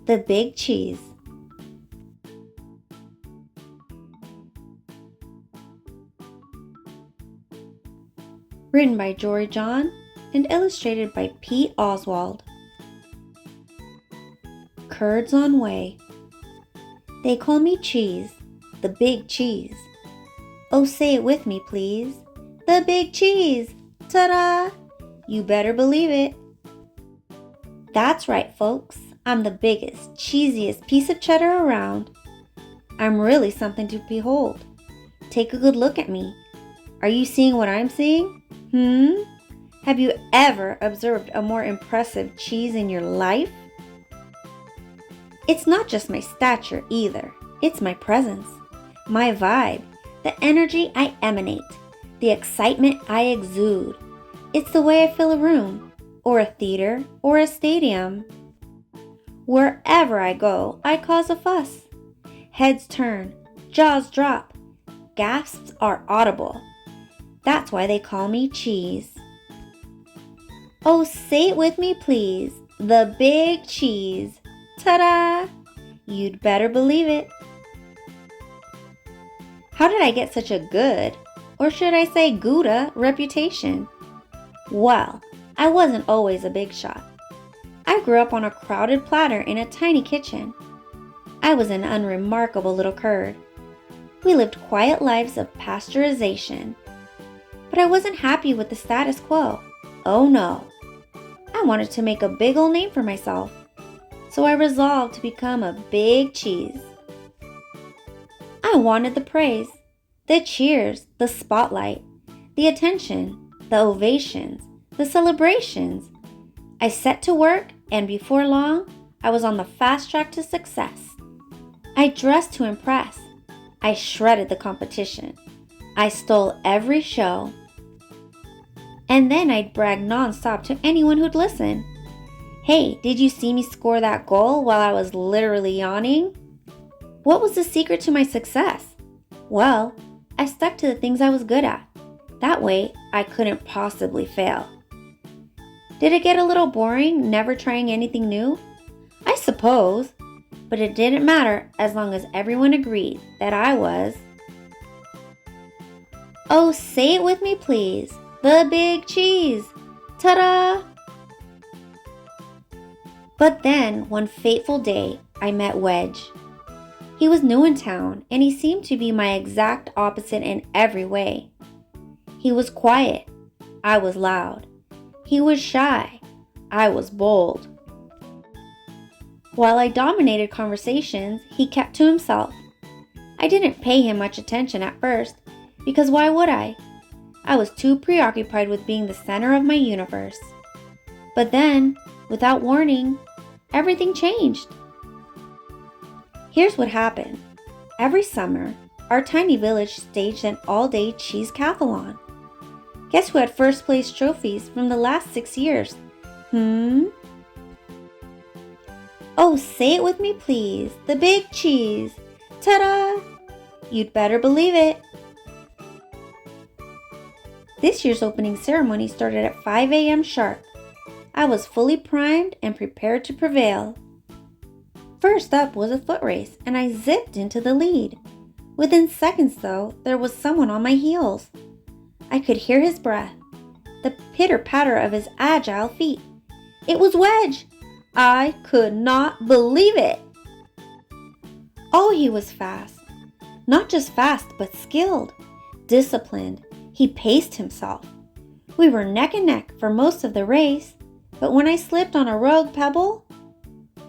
the big cheese. Written by Jory John and illustrated by Pete Oswald. Curds on way. They call me Cheese, the big cheese. Oh, say it with me, please. The big cheese! Ta-da! You better believe it. That's right, folks. I'm the biggest, cheesiest piece of cheddar around. I'm really something to behold. Take a good look at me. Are you seeing what I'm seeing? Have you ever observed a more impressive cheese in your life? It's not just my stature either. It's my presence, my vibe, the energy I emanate, the excitement I exude. It's the way I fill a room, or a theater, or a stadium. Wherever I go, I cause a fuss. Heads turn, jaws drop, gasps are audible. That's why they call me Cheese. Oh, say it with me, please. The big cheese. Ta-da! You'd better believe it. How did I get such a good, or should I say Gouda, reputation? Well, I wasn't always a big shot. I grew up on a crowded platter in a tiny kitchen. I was an unremarkable little curd. We lived quiet lives of pasteurization. But I wasn't happy with the status quo. Oh no. I wanted to make a big old name for myself. So I resolved to become a big cheese. I wanted the praise, the cheers, the spotlight, the attention, the ovations, the celebrations. I set to work, and before long, I was on the fast track to success. I dressed to impress. I shredded the competition. I stole every show. And then I'd brag nonstop to anyone who'd listen. Hey, did you see me score that goal while I was literally yawning? What was the secret to my success? Well, I stuck to the things I was good at. That way, I couldn't possibly fail. Did it get a little boring, never trying anything new? I suppose, but it didn't matter as long as everyone agreed that I was. Oh, say it with me, please. The big cheese. Ta-da! But then, one fateful day, I met Wedge. He was new in town, and he seemed to be my exact opposite in every way. He was quiet. I was loud. He was shy. I was bold. While I dominated conversations, he kept to himself. I didn't pay him much attention at first, because why would I? I was too preoccupied with being the center of my universe. But then, without warning, everything changed. Here's what happened. Every summer, our tiny village staged an all-day cheese-cathlon. Guess who had first-place trophies from the last 6 years? Oh, say it with me, please. The big cheese. Ta-da! You'd better believe it. This year's opening ceremony started at 5 a.m. sharp. I was fully primed and prepared to prevail. First up was a foot race, and I zipped into the lead. Within seconds, though, there was someone on my heels. I could hear his breath, the pitter-patter of his agile feet. It was Wedge! I could not believe it! Oh, he was fast. Not just fast, but skilled, disciplined. He paced himself. We were neck and neck for most of the race, but when I slipped on a rogue pebble,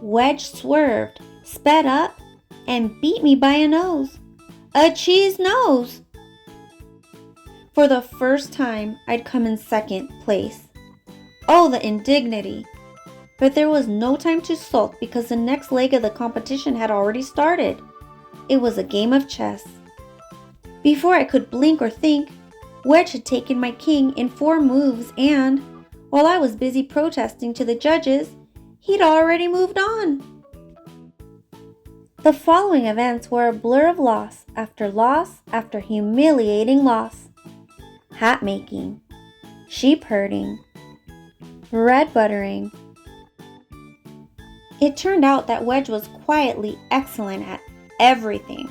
Wedge swerved, sped up, and beat me by a nose. A cheese nose! For the first time, I'd come in second place. Oh, the indignity! But there was no time to sulk because the next leg of the competition had already started. It was a game of chess. Before I could blink or think, Wedge had taken my king in 4 moves and, while I was busy protesting to the judges, he'd already moved on. The following events were a blur of loss after humiliating loss. Hat making, sheep herding, bread buttering, It turned out that Wedge was quietly excellent at everything.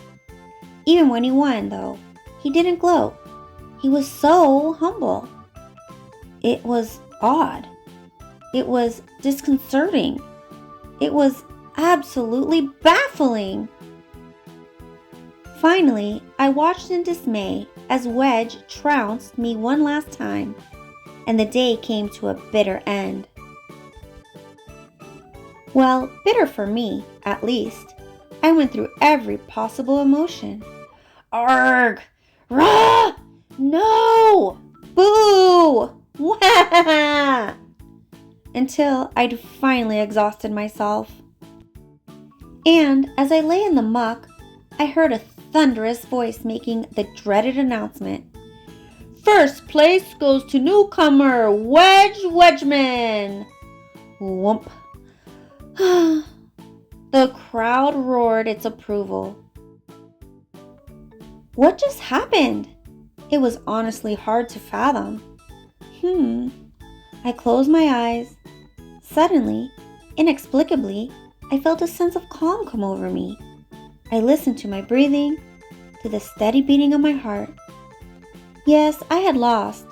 Even when he won, though, he didn't gloat. He was so humble. It was odd. It was disconcerting. It was absolutely baffling. Finally, I watched in dismay as Wedge trounced me one last time, and the day came to a bitter end. Well, bitter for me, at least. I went through every possible emotion. Arg! Rah! No! Boo! Wah! Until I'd finally exhausted myself. And as I lay in the muck, I heard a thunderous voice making the dreaded announcement. First place goes to newcomer Wedge Wedgman! Whoomp. The crowd roared its approval. What just happened? It was honestly hard to fathom. I closed my eyes. Suddenly, inexplicably, I felt a sense of calm come over me. I listened to my breathing, to the steady beating of my heart. Yes, I had lost,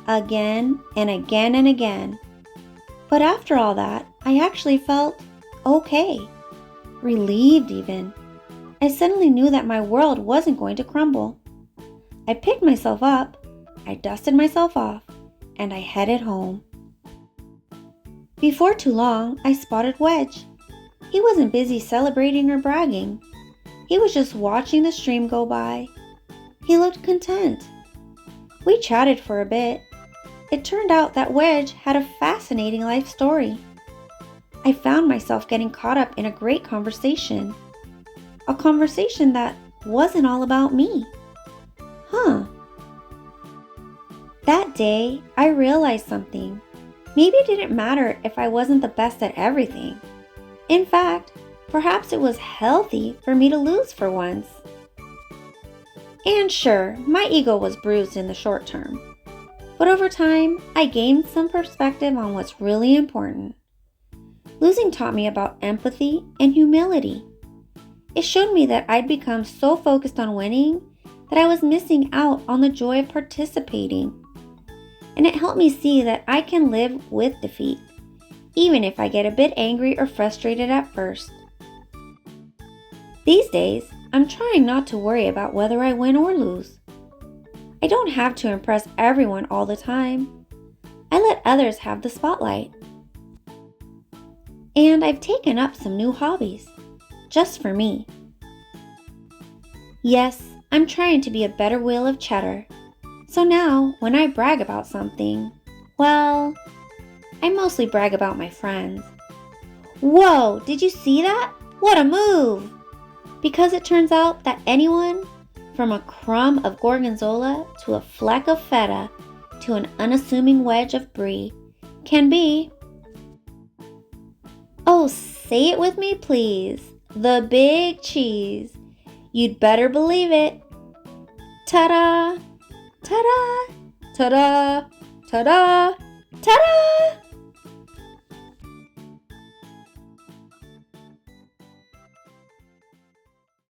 again and again and again. But after all that, I actually felt okay, relieved even. I suddenly knew that my world wasn't going to crumble. I picked myself up, I dusted myself off, and I headed home. Before too long, I spotted Wedge. He wasn't busy celebrating or bragging. He was just watching the stream go by. He looked content. We chatted for a bit. It turned out that Wedge had a fascinating life story. I found myself getting caught up in a great conversation. A conversation that wasn't all about me. That day, I realized something. Maybe it didn't matter if I wasn't the best at everything. In fact, perhaps it was healthy for me to lose for once. And sure, my ego was bruised in the short term. But over time, I gained some perspective on what's really important. Losing taught me about empathy and humility. It showed me that I'd become so focused on winning that I was missing out on the joy of participating. And it helped me see that I can live with defeat, even if I get a bit angry or frustrated at first. These days, I'm trying not to worry about whether I win or lose. I don't have to impress everyone all the time. I let others have the spotlight. And I've taken up some new hobbies, just for me. Yes, I'm trying to be a better wheel of cheddar. So now, when I brag about something, well, I mostly brag about my friends. Whoa, did you see that? What a move! Because it turns out that anyone, from a crumb of gorgonzola to a fleck of feta to an unassuming wedge of brie, can be, oh, say it with me please, the big cheese. You'd better believe it. Ta-da! Ta-da! Ta-da! Ta-da! Ta-da!